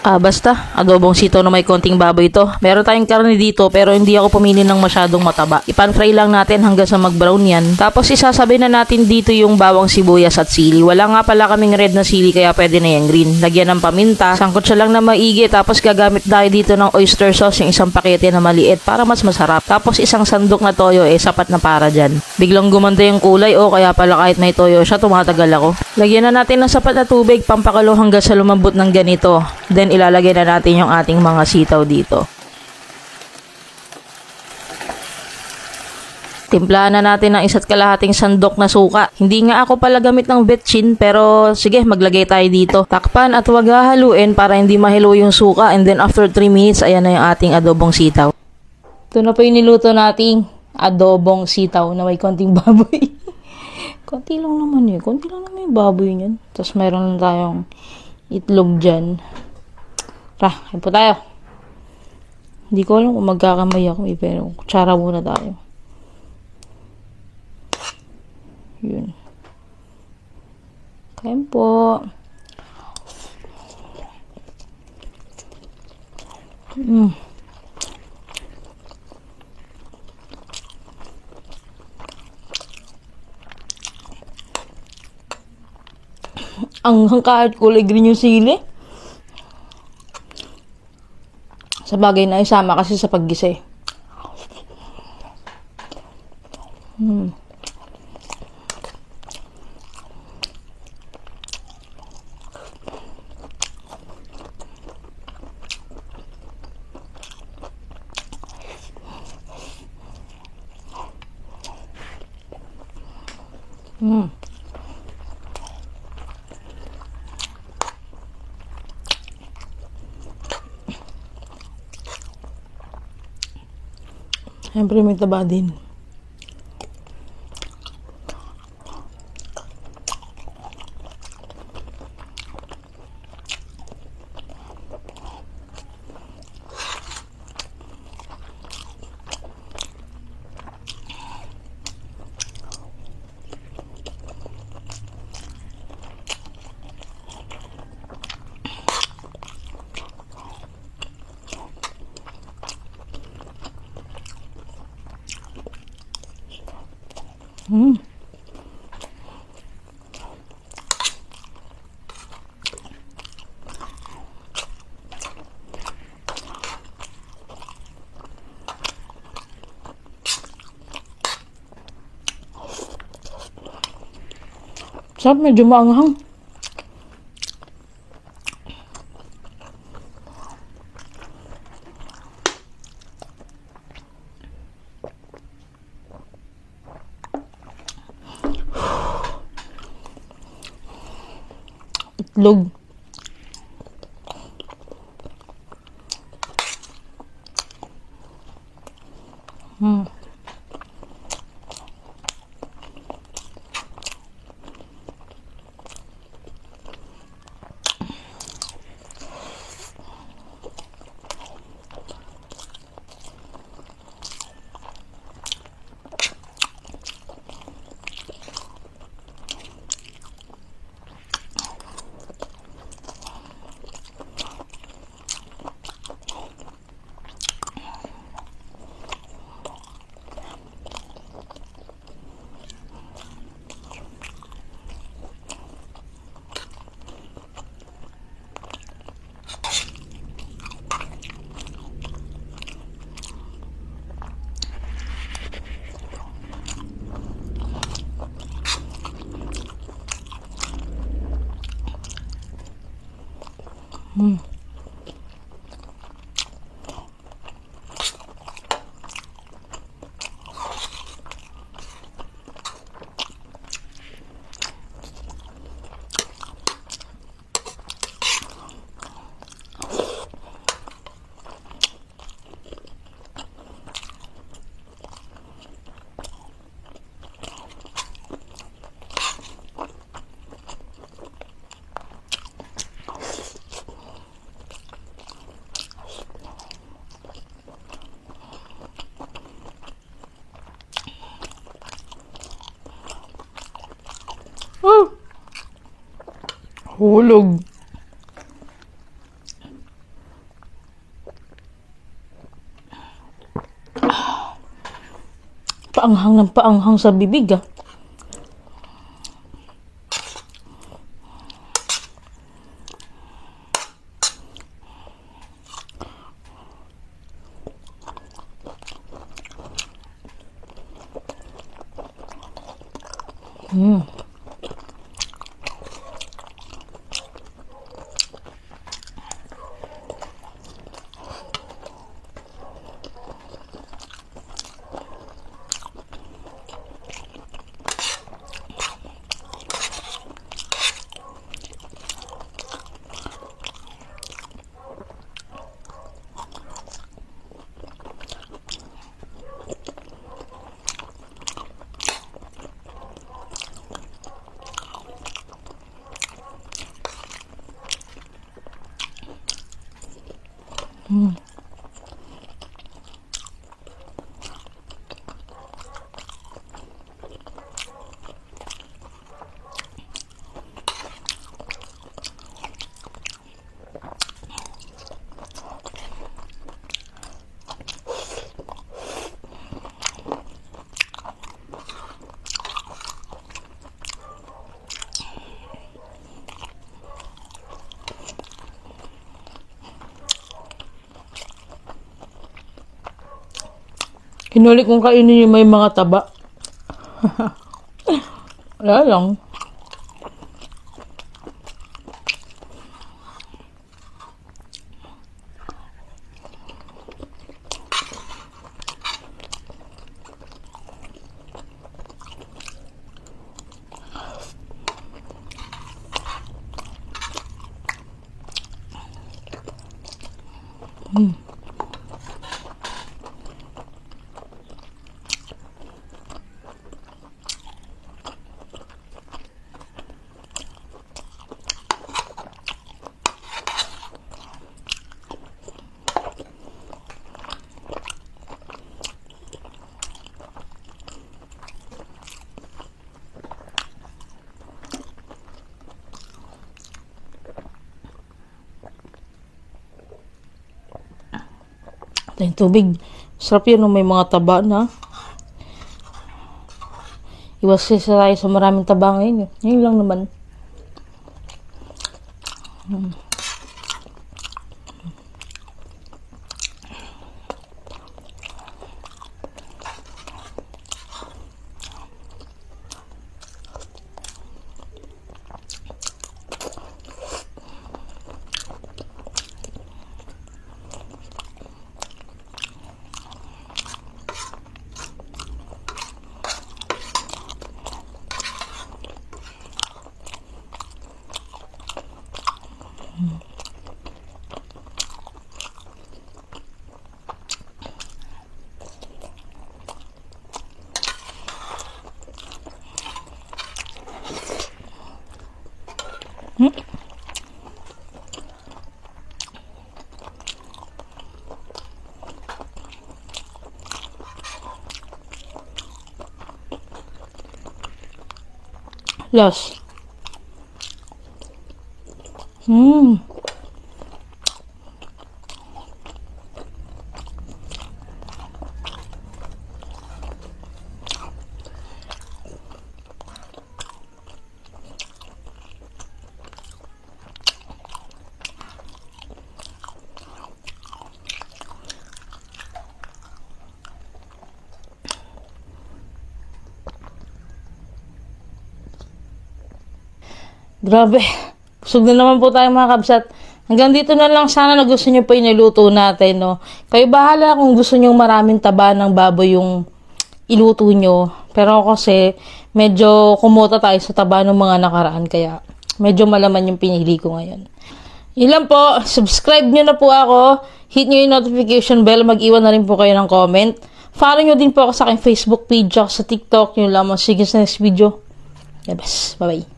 Basta, adobong sitaw na may konting baboy ito. Meron tayong karne dito pero hindi ako pumili ng masyadong mataba. Ipan-fry lang natin hanggang sa mag-brown yan. Tapos isasabay na natin dito yung bawang sibuyas at sili. Wala nga pala kaming red na sili kaya pwede na yung green. Lagyan ng paminta, sangkot siya lang na maigi. Tapos gagamit tayo dito ng oyster sauce, yung isang pakete na maliit para mas masarap. Tapos isang sandok na toyo, sapat na para dyan. Biglang gumanda yung kulay, kaya pala kahit may toyo siya, tumatagal ako. Lagyan na natin ng sapat na tubig, pampakalo hanggang sa lumambot ng ganito. Then ilalagay na natin yung ating mga sitaw dito. Timplahan na natin ng 1 kalahating sandok na suka. Hindi nga ako pala gamit ng betchin pero sige, maglagay tayo dito. Takpan at huwag hahaluin para hindi mahilo yung suka, and then after 3 minutes, ayan na yung ating adobong sitaw. Ito na po yung niluto nating adobong sitaw na may konting baboy. Konti lang naman yung baboy niyan. Tapos mayroon tayong itlog dyan. Tara, kain po tayo. Hindi ko alam kung magkakamay ako pero kutsara muna tayo. Yun. Kain po. Ang kahit kulay green yung sili. Sa bagay na isama kasi sa paggisa. Siyempre may taba din. Sarap, medyo maanghang. Itlog. Hulog. Paanghang ng paanghang sa bibig ah. Kinulit kong kainin yung may mga taba. Wala lang. Yung tubig. Sarap yun may mga taba na. Iwas kasi tayo sa maraming taba ngayon. Ngayon lang naman. Last. Grabe. Busog na naman po tayo mga kabsat. Hanggang dito na lang sana na gusto nyo po yung niluto natin, no? Kayo bahala kung gusto nyo maraming taba ng baboy yung iluto nyo. Pero kasi medyo kumuta tayo sa taba ng mga nakaraan. Kaya medyo malaman yung pinili ko ngayon. Yun lang po. Subscribe nyo na po ako. Hit nyo yung notification bell. Mag-iwan na rin po kayo ng comment. Follow nyo din po ako sa aking Facebook page, sa TikTok. Yun lamang. Sige sa next video. Yabas. Bye-bye.